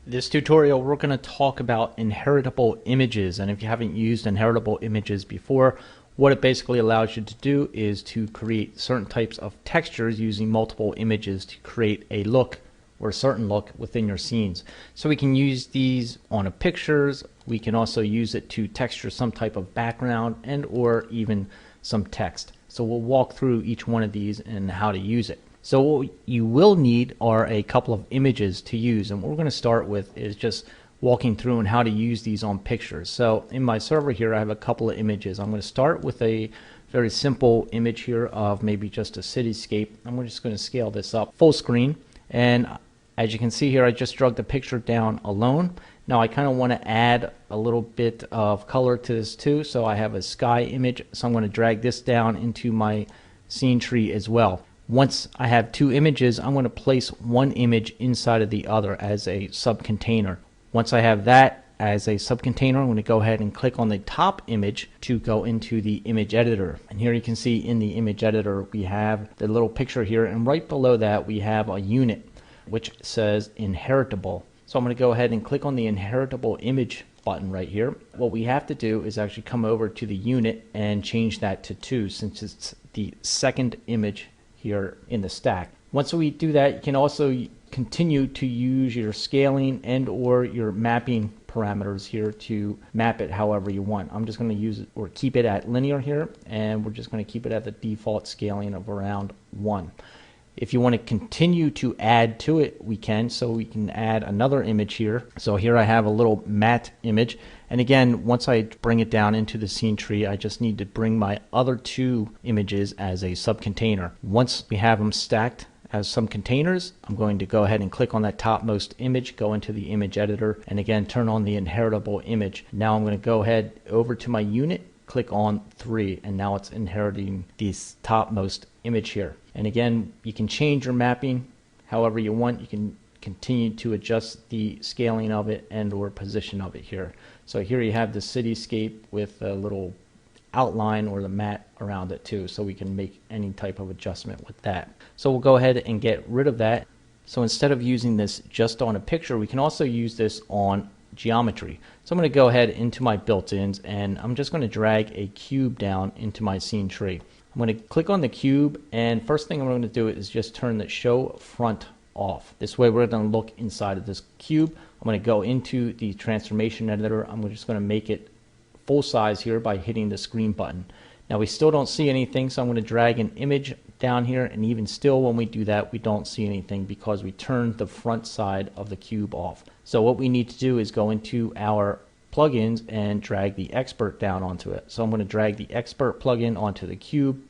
This tutorial we're going to talk about inheritable images, and if you haven't used inheritable images before, what it basically allows you to do is to create certain types of textures using multiple images to create a look or a certain look within your scenes. So we can use these on a pictures, we can also use it to texture some type of background and or even some text. So we'll walk through each one of these and how to use it. So what you will need are a couple of images to use, and what we're going to start with is just walking through and how to use these on pictures. So in my server here I have a couple of images. I'm going to start with a very simple image here of maybe just a cityscape. I'm just going to scale this up full screen, and as you can see here I just drug the picture down alone. Now I kind of want to add a little bit of color to this too, so I have a sky image, so I'm going to drag this down into my scene tree as well. Once I have two images, I'm going to place one image inside of the other as a subcontainer. Once I have that as a subcontainer, I'm going to go ahead and click on the top image to go into the image editor. And here you can see in the image editor we have the little picture here, and right below that we have a unit which says Inheritable. So I'm going to go ahead and click on the Inheritable image button right here. What we have to do is actually come over to the unit and change that to 2, since it's the second image here in the stack. Once we do that, you can also continue to use your scaling and or your mapping parameters here to map it however you want. I'm just going to use it or keep it at linear here, and we're just going to keep it at the default scaling of around 1. If you want to continue to add to it, we can. So we can add another image here. So here I have a little matte image, and again, once I bring it down into the scene tree, I just need to bring my other two images as a subcontainer. Once we have them stacked as some containers, I'm going to go ahead and click on that topmost image, go into the image editor, and again turn on the inheritable image. Now I'm going to go ahead over to my unit, click on 3, and now it's inheriting this topmost image here. And again, you can change your mapping however you want. You can continue to adjust the scaling of it and or position of it here. So here you have the cityscape with a little outline or the mat around it too, so we can make any type of adjustment with that. So we'll go ahead and get rid of that. So instead of using this just on a picture, we can also use this on geometry. So I'm going to go ahead into my built-ins, and I'm just going to drag a cube down into my scene tree. I'm going to click on the cube, and first thing I'm going to do is just turn the show front off. This way we're going to look inside of this cube. I'm going to go into the transformation editor. I'm just going to make it full size here by hitting the screen button. Now we still don't see anything, so I'm going to drag an image down here, and even still when we do that we don't see anything because we turned the front side of the cube off. So what we need to do is go into our plugins and drag the expert down onto it. So I'm going to drag the expert plugin onto the cube.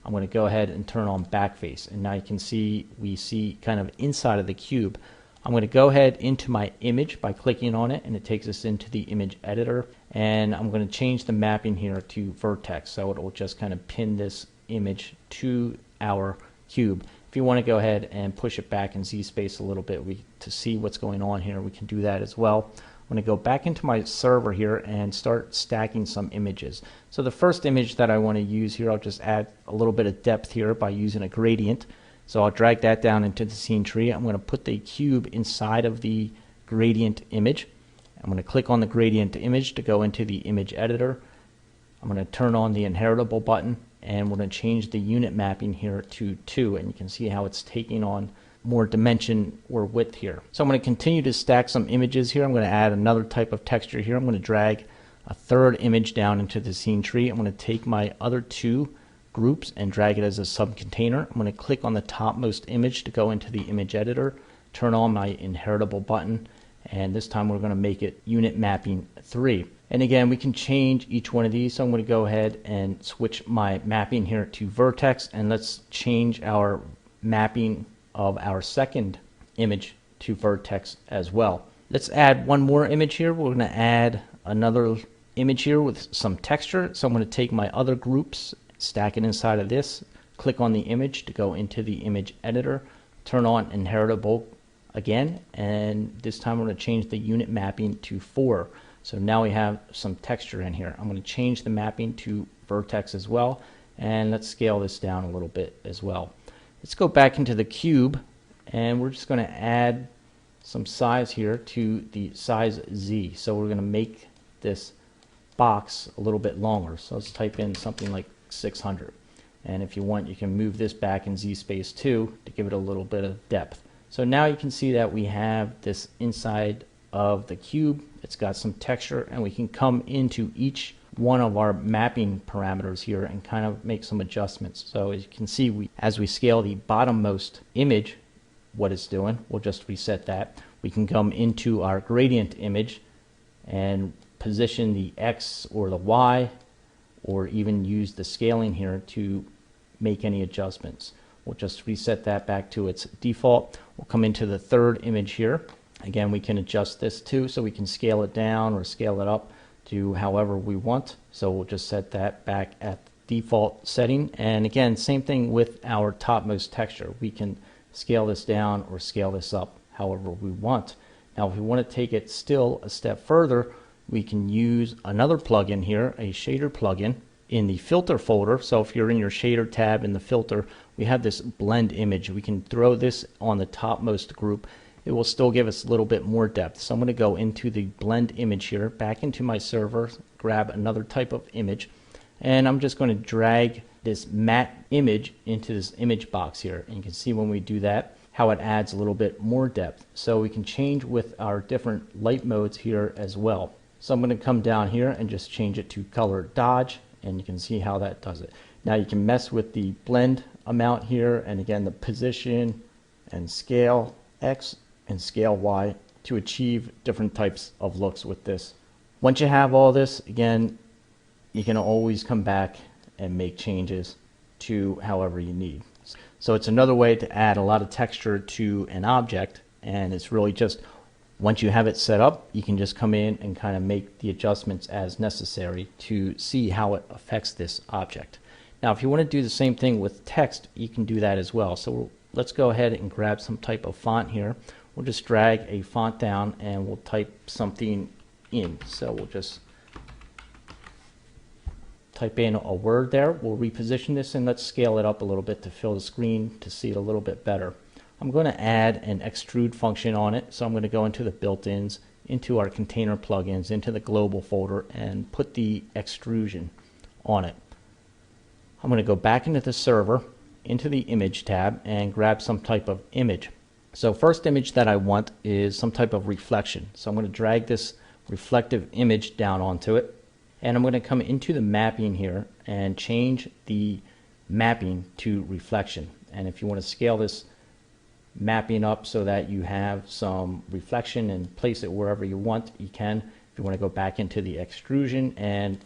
I'm going to go ahead and turn on backface, and now you can see we see kind of inside of the cube. I'm going to go ahead into my image by clicking on it, and it takes us into the image editor, and I'm going to change the mapping here to vertex, so it will just kind of pin this image to our cube. If you want to go ahead and push it back in Z space a little bit to see what's going on here, we can do that as well. I'm going to go back into my server here and start stacking some images. So the first image that I want to use here, I'll just add a little bit of depth here by using a gradient. So I'll drag that down into the scene tree. I'm going to put the cube inside of the gradient image. I'm going to click on the gradient image to go into the image editor. I'm going to turn on the inheritable button, and we're going to change the unit mapping here to 2, and you can see how it's taking on more dimension or width here. So I'm going to continue to stack some images here. I'm going to add another type of texture here. I'm going to drag a third image down into the scene tree. I'm going to take my other two groups and drag it as a subcontainer. I'm going to click on the topmost image to go into the image editor, turn on my inheritable button, and this time we're going to make it unit mapping 3. And again, we can change each one of these. So I'm going to go ahead and switch my mapping here to vertex, and let's change our mapping of our second image to vertex as well. Let's add one more image here. We're going to add another image here with some texture. So I'm going to take my other groups, stack it inside of this, click on the image to go into the image editor, turn on inheritable again, and this time we're going to change the unit mapping to 4. So now we have some texture in here. I'm going to change the mapping to vertex as well, and let's scale this down a little bit as well. Let's go back into the cube, and we're just going to add some size here to the size Z. So we're going to make this box a little bit longer. So let's type in something like 600. And if you want, you can move this back in Z space too to give it a little bit of depth. So now you can see that we have this inside of the cube. It's got some texture, and we can come into each one of our mapping parameters here and kind of make some adjustments. So as you can see, as we scale the bottommost image, what it's doing, we'll just reset that. We can come into our gradient image and position the X or the Y, or even use the scaling here to make any adjustments. We'll just reset that back to its default. We'll come into the third image here. Again, we can adjust this too, so we can scale it down or scale it up to however we want. So we'll just set that back at default setting. And again, same thing with our topmost texture. We can scale this down or scale this up however we want. Now, if we want to take it still a step further, we can use another plugin here, a shader plugin in the filter folder. So if you're in your shader tab in the filter, we have this blend image. We can throw this on the topmost group. It will still give us a little bit more depth. So I'm going to go into the blend image here, back into my server, grab another type of image, and I'm just going to drag this matte image into this image box here. And you can see when we do that, how it adds a little bit more depth. So we can change with our different light modes here as well. So I'm going to come down here and just change it to color dodge, and you can see how that does it. Now you can mess with the blend amount here, and again the position and scale X and scale Y to achieve different types of looks with this. Once you have all this, again, you can always come back and make changes to however you need. So it's another way to add a lot of texture to an object, and it's really just once you have it set up, you can just come in and kind of make the adjustments as necessary to see how it affects this object. Now, if you want to do the same thing with text, you can do that as well. So let's go ahead and grab some type of font here. We'll just drag a font down and we'll type something in. So we'll just type in a word there. We'll reposition this and let's scale it up a little bit to fill the screen to see it a little bit better. I'm going to add an extrude function on it. So I'm going to go into the built-ins, into our container plugins, into the global folder, and put the extrusion on it. I'm going to go back into the server, into the image tab, and grab some type of image. So first image that I want is some type of reflection. So I'm going to drag this reflective image down onto it, and I'm going to come into the mapping here and change the mapping to reflection. And if you want to scale this mapping up so that you have some reflection and place it wherever you want, you can. If you want to go back into the extrusion and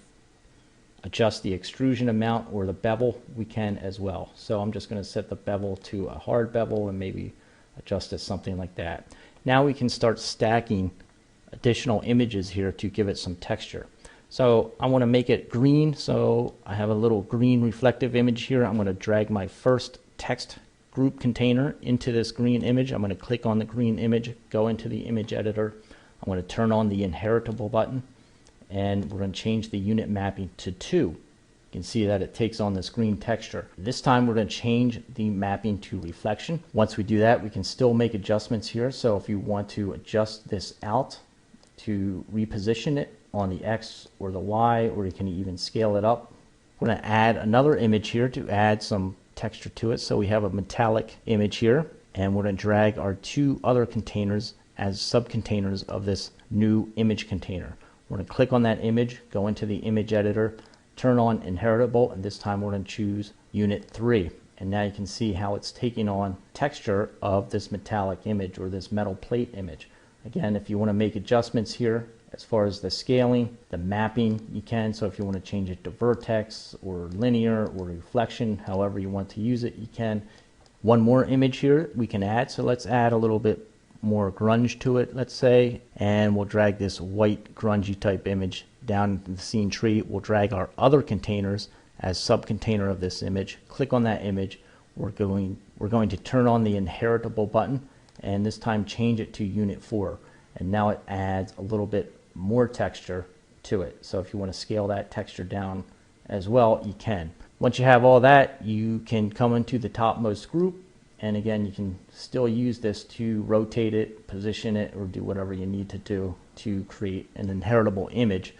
adjust the extrusion amount or the bevel, we can as well. So I'm just going to set the bevel to a hard bevel and maybe adjust it something like that. Now we can start stacking additional images here to give it some texture. So I want to make it green, so I have a little green reflective image here. I'm going to drag my first text group container into this green image. I'm going to click on the green image, go into the image editor. I'm going to turn on the Inheritable button, and we're going to change the unit mapping to 2. You can see that it takes on this green texture. This time we're going to change the mapping to reflection. Once we do that, we can still make adjustments here. So if you want to adjust this out to reposition it on the X or the Y, or you can even scale it up. We're going to add another image here to add some texture to it. So we have a metallic image here, and we're going to drag our 2 other containers as subcontainers of this new image container. We're going to click on that image, go into the image editor, turn on Inheritable, and this time we're going to choose Unit 3. And now you can see how it's taking on texture of this metallic image or this metal plate image. Again, if you want to make adjustments here as far as the scaling, the mapping, you can. So if you want to change it to vertex or linear or reflection, however you want to use it, you can. One more image here we can add. So let's add a little bit more grunge to it, let's say, and we'll drag this white grungy type image down into the scene tree. We'll drag our other containers as subcontainer of this image. Click on that image. We're going to turn on the Inheritable button, and this time change it to Unit 4. And now it adds a little bit more texture to it. So if you want to scale that texture down as well, you can. Once you have all that, you can come into the topmost group, And again, you can still use this to rotate it, position it, or do whatever you need to do to create an inheritable image